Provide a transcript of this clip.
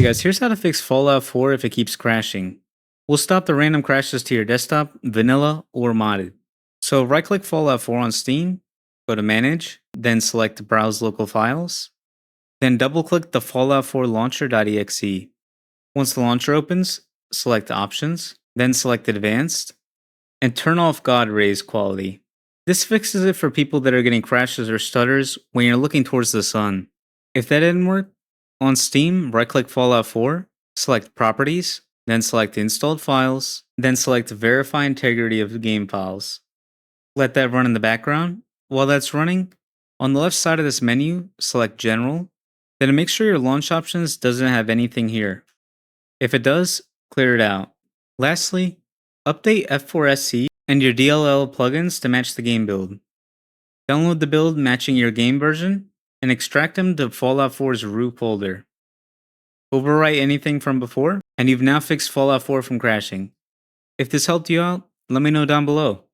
guys, here's how to fix Fallout 4 if it keeps crashing. We'll stop the random crashes to your desktop, vanilla, or modded. So right click Fallout 4 on Steam, go to Manage, then select Browse Local Files, then double click the Fallout 4 launcher.exe. Once the launcher opens, select Options, then select Advanced, and turn off Godrays Quality. This fixes it for people that are getting crashes or stutters when you're looking towards the sun. If that didn't work, on Steam, right-click Fallout 4, select Properties, then select Installed Files, then select Verify Integrity of Game Files. Let that run in the background. While that's running, on the left side of this menu, select General, then make sure your launch options doesn't have anything here. If it does, clear it out. Lastly, update F4SC and your DLL plugins to match the game build. Download the build matching your game version and extract them to Fallout 4's root folder. Overwrite anything from before, and you've now fixed Fallout 4 from crashing. If this helped you out, let me know down below.